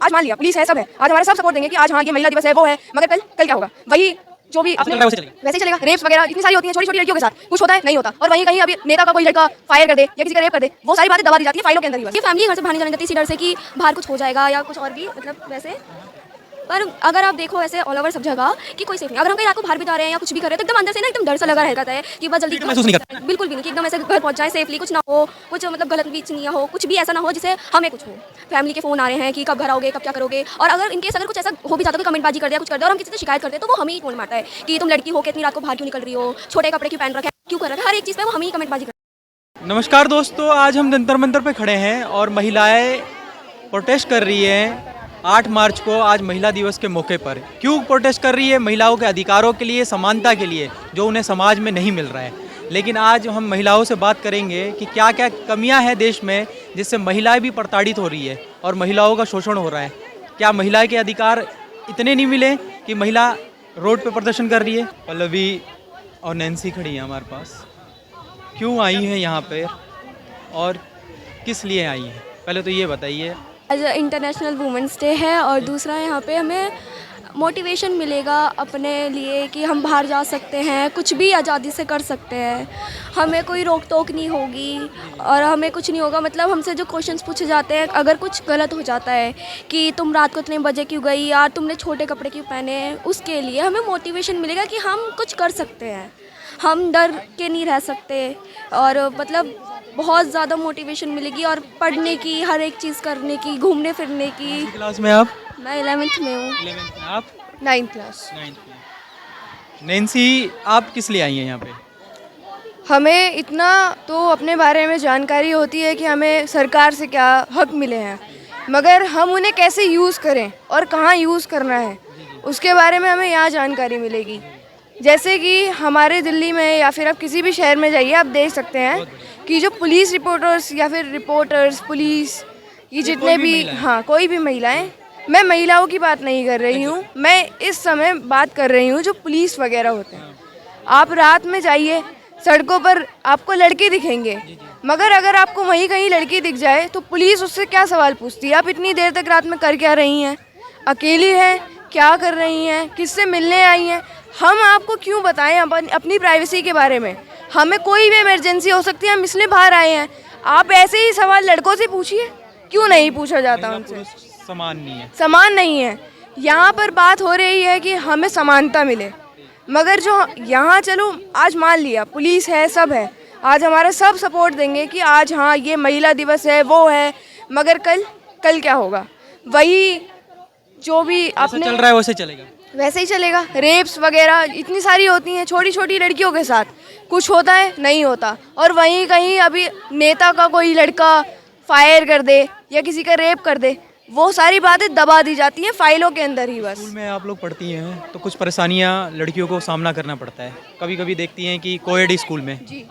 आज मान लिया पुलिस है, सब है, आज हमारा सब सपोर्ट देंगे कि आज हाँ ये महिला दिवस है, वो है, मगर कल कल क्या होगा? वही जो भी अपने वैसे ही चलेगा। रेप्स वगैरह इतनी सारी होती हैं छोटी छोटी लड़कियों के साथ, कुछ होता है नहीं होता, और वहीं कहीं अभी नेता का कोई लड़का फायर कर दे या किसी का रेप कर दे, वो सारी बातें दबा दी जाती है फाइलों के अंदर ही। बस ये फैमिली घर से बाहर नहीं जाने देती इसी डर से कि बाहर कुछ हो जाएगा या कुछ और भी, मतलब वैसे। पर अगर आप देखो ऐसे ऑल ओवर सब जगह कि कोई सेफ नहीं, अगर हम कहीं रात को बाहर बिता रहे हैं या कुछ भी कर रहे हैं तो एकदम अंदर से ना एकदम डर सा लगा रहता है कि बस जल्दी महसूस नहीं करते। बिल्कुल भी नहीं कि एकदम ऐसे घर पहुंच जाए सेफली, कुछ ना हो, कुछ मतलब गलत बीच नहीं हो, कुछ भी ऐसा ना हो जिससे हमें कुछ हो। फैमिली के फोन आ रहे हैं कि कब घर आओगे, कब क्या करोगे, और अगर इनकेस अगर कुछ ऐसा हो भी जाता है, कोई कमेंटबाजी कर दिया, कुछ कर दिया और हम किसी से शिकायत करते हैं तो वो हमें ही फोन मारता है कि तुम लड़की हो के इतनी रात को बाहर क्यों निकल रही हो, छोटे कपड़े क्यों पहन रखे हैं, क्यों कर रहे हैं, हर एक चीज़ पे वो हमें ही कमेंटबाजी करते हैं। नमस्कार दोस्तों, आज हम जंतर मंतर पे खड़े हैं और महिलाएं प्रोटेस्ट कर रही हैं 8 मार्च को, आज महिला दिवस के मौके पर। क्यों प्रोटेस्ट कर रही है? महिलाओं के अधिकारों के लिए, समानता के लिए, जो उन्हें समाज में नहीं मिल रहा है। लेकिन आज हम महिलाओं से बात करेंगे कि क्या क्या कमियां हैं देश में जिससे महिलाएं भी प्रताड़ित हो रही है और महिलाओं का शोषण हो रहा है। क्या महिलाएं के अधिकार इतने नहीं मिले कि महिला रोड पे प्रदर्शन कर रही है? पल्लवी और नैन्सी खड़ी हैं हमारे पास। क्यों आई हैं यहाँ पे और किस लिए आई हैं? पहले तो ये बताइए। आज इंटरनेशनल वुमेंस डे है और दूसरा यहाँ पे हमें मोटिवेशन मिलेगा अपने लिए कि हम बाहर जा सकते हैं, कुछ भी आज़ादी से कर सकते हैं, हमें कोई रोक टोक नहीं होगी और हमें कुछ नहीं होगा। मतलब हमसे जो क्वेश्चंस पूछे जाते हैं, अगर कुछ गलत हो जाता है कि तुम रात को इतने बजे क्यों गई यार, तुमने छोटे कपड़े क्यों पहने, उसके लिए हमें मोटिवेशन मिलेगा कि हम कुछ कर सकते हैं, हम डर के नहीं रह सकते। और मतलब बहुत ज़्यादा मोटिवेशन मिलेगी और पढ़ने की, हर एक चीज़ करने की, घूमने फिरने की। क्लास में आप? मैं 11th में हूँ। 11th में। आप? 9th class. 9th में। नैन्सी, आप किस लिए आई हैं यहाँ पे? हमें इतना तो अपने बारे में जानकारी होती है कि हमें सरकार से क्या हक मिले हैं, मगर हम उन्हें कैसे यूज़ करें और कहाँ यूज़ करना है उसके बारे में हमें यहाँ जानकारी मिलेगी। जैसे कि हमारे दिल्ली में या फिर आप किसी भी शहर में जाइए, आप देख सकते हैं कि जो पुलिस रिपोर्टर्स या फिर रिपोर्टर्स, पुलिस, ये जितने भी, हाँ कोई भी महिलाएं, मैं महिलाओं की बात नहीं कर रही हूँ, मैं इस समय बात कर रही हूँ जो पुलिस वगैरह होते हैं। आप रात में जाइए, सड़कों पर आपको लड़के दिखेंगे, मगर अगर आपको वहीं कहीं लड़की दिख जाए तो पुलिस उससे क्या सवाल पूछती है, आप इतनी देर तक रात में कर क्या रही हैं, अकेली हैं, क्या कर रही हैं, किससे मिलने आई हैं? हम आपको क्यों बताएं अपनी प्राइवेसी के बारे में? हमें कोई भी इमरजेंसी हो सकती है, हम इसलिए बाहर आए हैं। आप ऐसे ही सवाल लड़कों से पूछिए, क्यों नहीं पूछा जाता उनसे? समान नहीं है। समान नहीं है। यहाँ पर बात हो रही है कि हमें समानता मिले, मगर जो यहाँ, चलो आज मान लिया पुलिस है, सब है, आज हमारा सब सपोर्ट देंगे कि आज हाँ ये महिला दिवस है, वो है, मगर कल कल क्या होगा? वही जो भी अपने चल रहा है वैसे चलेगा, वैसे ही चलेगा। रेप्स वगैरह इतनी सारी होती हैं छोटी छोटी लड़कियों के साथ, कुछ होता है नहीं होता, और वहीं कहीं अभी नेता का कोई लड़का फायर कर दे या किसी का रेप कर दे, वो सारी बातें दबा दी जाती हैं फाइलों के अंदर ही बस। स्कूल में आप लोग पढ़ती हैं तो कुछ परेशानियाँ लड़कियों को सामना करना पड़ता है। कभी कभी देखती हैं कि कोएड स्कूल में जी।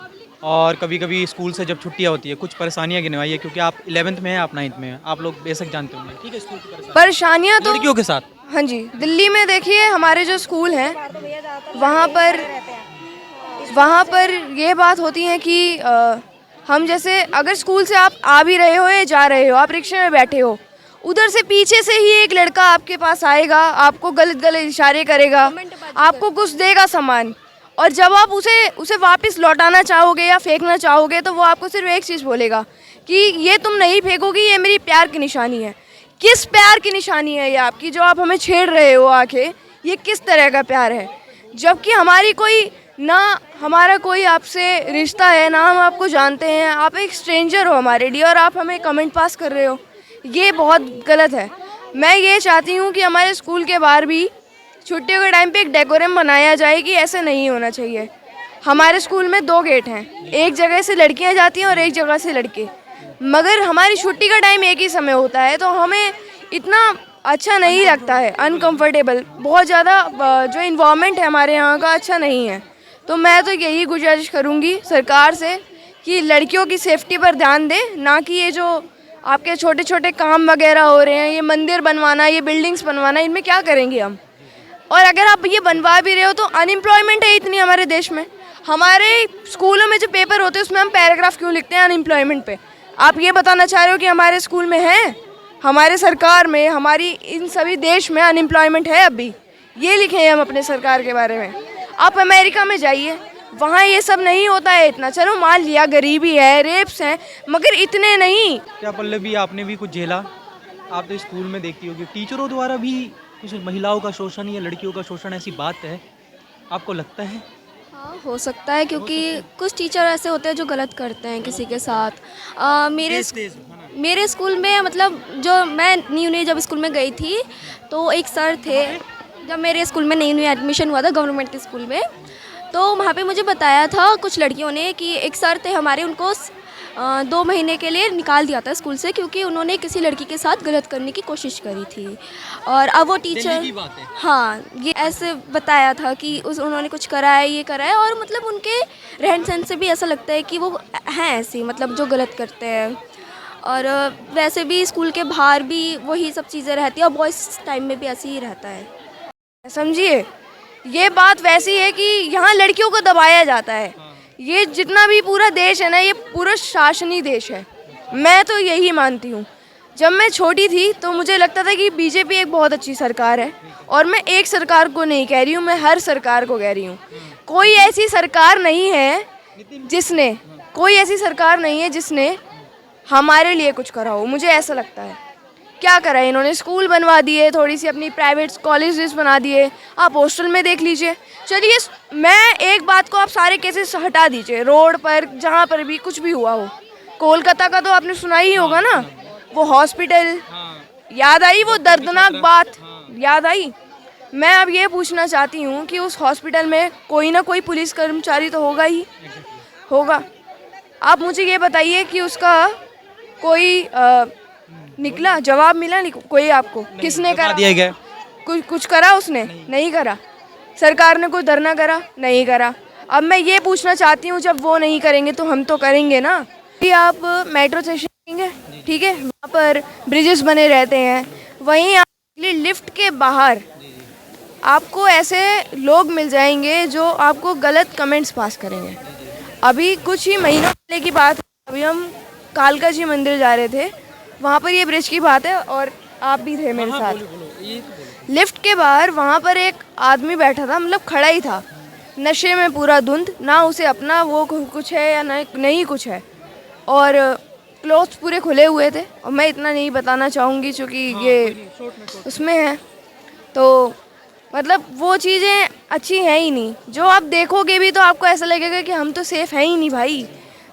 और कभी कभी स्कूल से जब छुट्टियाँ होती है, कुछ परेशानियाँ गिनवाइए, क्योंकि आप 11th में हैं, आप 9th में हैं, आप लोग बेशक जानते होंगे। ठीक है, स्कूल की परेशानियाँ तो लड़कियों के साथ। हाँ जी, दिल्ली में देखिए हमारे जो स्कूल हैं वहाँ पर ये बात होती है कि हम जैसे अगर स्कूल से आप आ भी रहे हो या जा रहे हो, आप रिक्शे में बैठे हो, उधर से पीछे से ही एक लड़का आपके पास आएगा, आपको गलत गलत इशारे करेगा, आपको कुछ देगा सामान, और जब आप उसे वापस लौटाना चाहोगे या फेंकना चाहोगे तो वो आपको सिर्फ एक चीज़ बोलेगा कि ये तुम नहीं फेंकोगी, ये मेरी प्यार की निशानी है। किस प्यार की निशानी है ये आपकी, जो आप हमें छेड़ रहे हो आके? ये किस तरह का प्यार है? जबकि हमारा कोई आपसे रिश्ता है ना, हम आपको जानते हैं, आप एक स्ट्रेंजर हो हमारे लिए और आप हमें कमेंट पास कर रहे हो, ये बहुत गलत है। मैं ये चाहती हूँ कि हमारे स्कूल के बाहर भी छुट्टियों के टाइम पे एक डेकोरम बनाया जाए कि ऐसे नहीं होना चाहिए। हमारे स्कूल में 2 गेट हैं, एक जगह से लड़कियाँ जाती हैं और एक जगह से लड़के, मगर हमारी छुट्टी का टाइम एक ही समय होता है, तो हमें इतना अच्छा नहीं लगता है, अनकंफर्टेबल बहुत ज़्यादा। जो इन्वायरमेंट है हमारे यहाँ का अच्छा नहीं है। तो मैं तो यही गुजारिश करूँगी सरकार से कि लड़कियों की सेफ्टी पर ध्यान दें, ना कि ये जो आपके छोटे छोटे काम वगैरह हो रहे हैं, ये मंदिर बनवाना, ये बिल्डिंग्स बनवाना, इनमें क्या करेंगे हम? और अगर आप ये बनवा भी रहे हो तो अनएम्प्लॉयमेंट है इतनी हमारे देश में। हमारे स्कूलों में जो पेपर होते हैं उसमें हम पैराग्राफ क्यों लिखते हैं अनएम्प्लॉयमेंट पे? आप ये बताना चाह रहे हो कि हमारे स्कूल में है? हमारे सरकार में, हमारी इन सभी देश में अनएम्प्लॉयमेंट है अभी। ये लिखे हैं हम अपने सरकार के बारे में। आप अमेरिका में जाइए, वहाँ ये सब नहीं होता है इतना। चलो मान लिया गरीबी है, रेप्स हैं, मगर इतने नहीं। क्या पल्लवी, आपने भी कुछ झेला? आप तो स्कूल में देखती होगी टीचरों द्वारा भी कुछ महिलाओं का शोषण या लड़कियों का शोषण, ऐसी बात है, आपको लगता है? हाँ, हो सकता है, क्योंकि कुछ टीचर ऐसे होते हैं जो गलत करते हैं किसी के साथ। मेरे स्कूल में, मतलब जो मैं न्यू जब स्कूल में गई थी, तो एक सर थे, जब मेरे स्कूल में नई एडमिशन हुआ था गवर्नमेंट स्कूल में, तो वहाँ पे मुझे बताया था कुछ लड़कियों ने कि एक सर थे हमारे, उनको 2 महीने के लिए निकाल दिया था स्कूल से, क्योंकि उन्होंने किसी लड़की के साथ गलत करने की कोशिश करी थी। और अब वो टीचर, हाँ, ये ऐसे बताया था कि उन्होंने कुछ करा है, ये करा है, और मतलब उनके रहन सहन से भी ऐसा लगता है कि वो हैं ऐसी, मतलब जो गलत करते हैं। और वैसे भी स्कूल के बाहर भी वही सब चीज़ें रहती है, और बॉयज़ टाइम में भी ऐसे ही रहता है। समझिए, ये बात वैसी है कि यहाँ लड़कियों को दबाया जाता है। ये जितना भी पूरा देश है ना, ये पूरा शासनी देश है। मैं तो यही मानती हूँ। जब मैं छोटी थी तो मुझे लगता था कि बीजेपी एक बहुत अच्छी सरकार है, और मैं एक सरकार को नहीं कह रही हूँ, मैं हर सरकार को कह रही हूँ। कोई ऐसी सरकार नहीं है जिसने हमारे लिए कुछ करा हो, मुझे ऐसा लगता है। क्या करा है इन्होंने? स्कूल बनवा दिए, थोड़ी सी अपनी प्राइवेट कॉलेजेस बना दिए, आप हॉस्टल में देख लीजिए। चलिए, मैं एक बात को आप सारे केसेस हटा दीजिए, रोड पर जहाँ पर भी कुछ भी हुआ हो, कोलकाता का तो आपने सुना ही होगा ना, वो हॉस्पिटल, याद आई वो दर्दनाक बात, याद आई। मैं अब ये पूछना चाहती हूँ कि उस हॉस्पिटल में कोई ना कोई पुलिस कर्मचारी तो होगा ही होगा। आप मुझे ये बताइए कि उसका कोई निकला, जवाब मिला नहीं कोई आपको? किसने करा दिया गया? कुछ करा उसने? नहीं करा। सरकार ने कोई धरना करा? नहीं करा। अब मैं ये पूछना चाहती हूँ, जब वो नहीं करेंगे तो हम तो करेंगे ना। कि आप मेट्रो स्टेशन देखेंगे, ठीक है, वहाँ पर ब्रिजेस बने रहते हैं, वहीं आप लिफ्ट के बाहर आपको ऐसे लोग मिल जाएंगे जो आपको गलत कमेंट्स पास करेंगे। अभी कुछ ही महीनों पहले की बात है, अभी हम कालका जी मंदिर जा रहे थे, वहाँ पर ये ब्रिज की बात है, और आप भी थे मेरे साथ। लिफ्ट के बाहर वहाँ पर एक आदमी बैठा था, मतलब खड़ा ही था, नशे में पूरा धुंध, ना उसे अपना वो कुछ है या नहीं कुछ है, और क्लोथ्स पूरे खुले हुए थे। और मैं इतना नहीं बताना चाहूँगी क्योंकि ये उसमें है, तो मतलब वो चीज़ें अच्छी हैं ही नहीं। जो आप देखोगे भी तो आपको ऐसा लगेगा कि हम तो सेफ़ हैं ही नहीं भाई,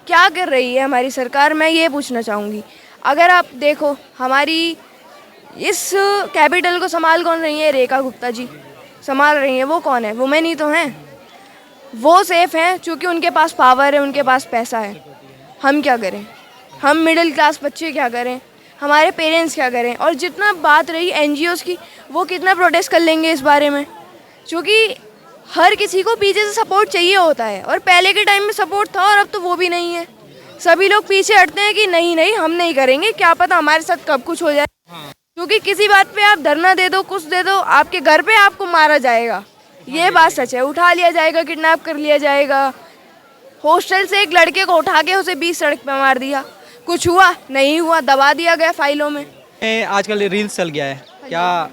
क्या कर रही है हमारी सरकार? मैं ये पूछना चाहूँगी। अगर आप देखो, हमारी इस कैपिटल को संभाल कौन रही है? रेखा गुप्ता जी संभाल रही हैं। वो कौन है? वुमेन ही तो हैं। वो सेफ़ हैं क्योंकि उनके पास पावर है, उनके पास पैसा है। हम क्या करें? हम मिडिल क्लास बच्चे क्या करें? हमारे पेरेंट्स क्या करें? और जितना बात रही एनजीओस की, वो कितना प्रोटेस्ट कर लेंगे इस बारे में, क्योंकि हर किसी को पीछे से सपोर्ट चाहिए होता है, और पहले के टाइम में सपोर्ट था और अब तो वो भी नहीं है। सभी लोग पीछे हटते हैं कि नहीं हम नहीं करेंगे, क्या पता हमारे साथ कब कुछ हो जाए। क्योंकि किसी बात पे आप धरना दे दो, कुछ दे दो, आपके घर पे आपको मारा जाएगा, ये बात सच है। उठा लिया जाएगा, किडनैप कर लिया जाएगा। हॉस्टल से एक लड़के को उठा के उसे 20 सड़क पे मार दिया, कुछ हुआ नहीं हुआ, दबा दिया गया फाइलों में। आजकल रील्स चल गया है, क्या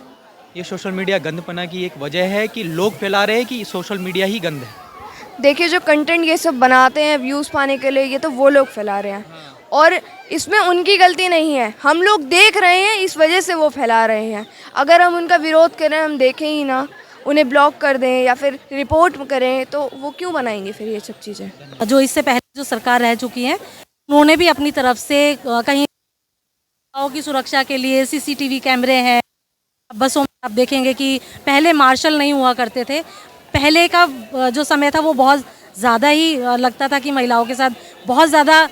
ये सोशल मीडिया गंदपना की एक वजह है कि लोग फैला रहे हैं कि सोशल मीडिया ही गंद है? देखिए, जो कंटेंट ये सब बनाते हैं व्यूज़ पाने के लिए, ये तो वो लोग फैला रहे हैं, और इसमें उनकी गलती नहीं है। हम लोग देख रहे हैं, इस वजह से वो फैला रहे हैं। अगर हम उनका विरोध करें, हम देखें ही ना, उन्हें ब्लॉक कर दें या फिर रिपोर्ट करें, तो वो क्यों बनाएंगे फिर ये सब चीज़ें? जो इससे पहले जो सरकार रह चुकी है, उन्होंने भी अपनी तरफ से कहीं की सुरक्षा के लिए सीसीटीवी कैमरे हैं। बसों में आप देखेंगे कि पहले मार्शल नहीं हुआ करते थे। पहले का जो समय था वो बहुत ज़्यादा ही लगता था कि महिलाओं के साथ बहुत ज़्यादा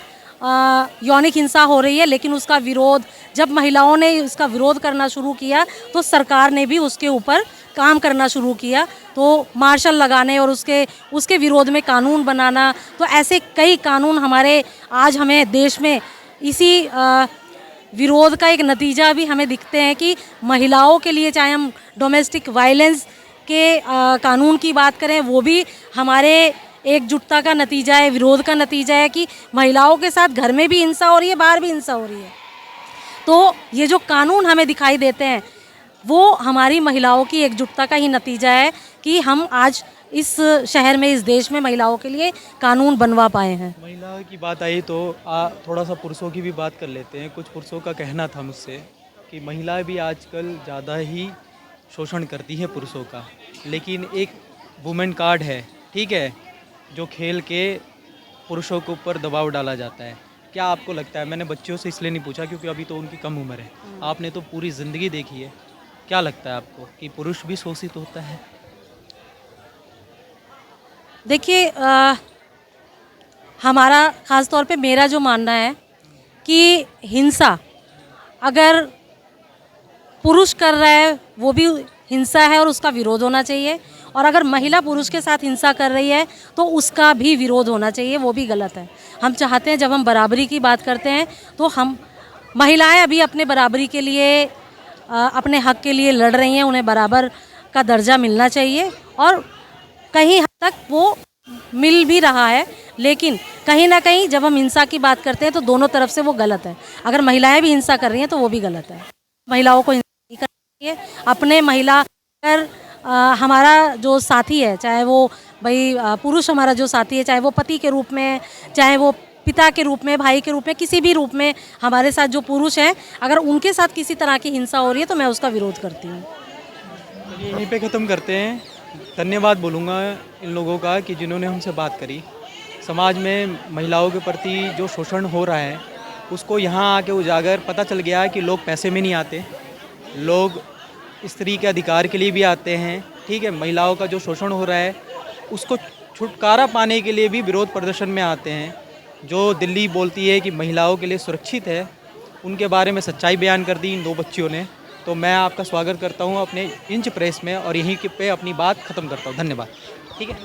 यौनिक हिंसा हो रही है, लेकिन उसका विरोध, जब महिलाओं ने उसका विरोध करना शुरू किया तो सरकार ने भी उसके ऊपर काम करना शुरू किया। तो मार्शल लगाने और उसके विरोध में कानून बनाना, तो ऐसे कई कानून हमारे आज हमें देश में इसी विरोध का एक नतीजा भी हमें दिखते हैं कि महिलाओं के लिए, चाहे हम डोमेस्टिक वायलेंस के कानून की बात करें, वो भी हमारे एकजुटता का नतीजा है, विरोध का नतीजा है कि महिलाओं के साथ घर में भी हिंसा हो रही है, बाहर भी हिंसा हो रही है। तो ये जो कानून हमें दिखाई देते हैं वो हमारी महिलाओं की एकजुटता का ही नतीजा है कि हम आज इस शहर में, इस देश में महिलाओं के लिए कानून बनवा पाए हैं। महिला की बात आई तो थोड़ा सा पुरुषों की भी बात कर लेते हैं। कुछ पुरुषों का कहना था मुझसे कि महिलाएं भी आजकल ज़्यादा ही शोषण करती हैं पुरुषों का, लेकिन एक वुमेन कार्ड है, ठीक है, जो खेल के पुरुषों के ऊपर दबाव डाला जाता है। क्या आपको लगता है, मैंने बच्चियों से इसलिए नहीं पूछा क्योंकि अभी तो उनकी कम उम्र है, आपने तो पूरी ज़िंदगी देखी है, क्या लगता है आपको कि पुरुष भी शोषित होता है? देखिए, हमारा ख़ास तौर पे मेरा जो मानना है कि हिंसा अगर पुरुष कर रहा है वो भी हिंसा है और उसका विरोध होना चाहिए, और अगर महिला पुरुष के साथ हिंसा कर रही है तो उसका भी विरोध होना चाहिए, वो भी गलत है। हम चाहते हैं, जब हम बराबरी की बात करते हैं तो हम महिलाएं अभी अपने बराबरी के लिए, अपने हक के लिए लड़ रही हैं, उन्हें बराबर का दर्जा मिलना चाहिए और कहीं हद तक वो मिल भी रहा है। लेकिन कहीं ना कहीं जब हम हिंसा की बात करते हैं तो दोनों तरफ से वो गलत है। अगर महिलाएं भी हिंसा कर रही हैं तो वो भी गलत है। महिलाओं को हिंसा नहीं करनी चाहिए। अपने महिला अगर हमारा जो साथी है, चाहे वो भाई पुरुष हमारा जो साथी है, चाहे वो पति के रूप में, चाहे वो पिता के रूप में, भाई के रूप में, किसी भी रूप में हमारे साथ जो पुरुष हैं, अगर उनके साथ किसी तरह की हिंसा हो रही है तो मैं उसका विरोध करती हूँ। यहीं पे ख़त्म करते हैं। धन्यवाद बोलूँगा इन लोगों का कि जिन्होंने हमसे बात करी। समाज में महिलाओं के प्रति जो शोषण हो रहा है उसको यहाँ आके उजागर पता चल गया है कि लोग पैसे में नहीं आते, लोग स्त्री के अधिकार के लिए भी आते हैं, ठीक है। महिलाओं का जो शोषण हो रहा है उसको छुटकारा पाने के लिए भी विरोध प्रदर्शन में आते हैं। जो दिल्ली बोलती है कि महिलाओं के लिए सुरक्षित है, उनके बारे में सच्चाई बयान कर दी इन दो बच्चियों ने। तो मैं आपका स्वागत करता हूं अपने इंच प्रेस में और यहीं पे अपनी बात ख़त्म करता हूं। धन्यवाद, ठीक है।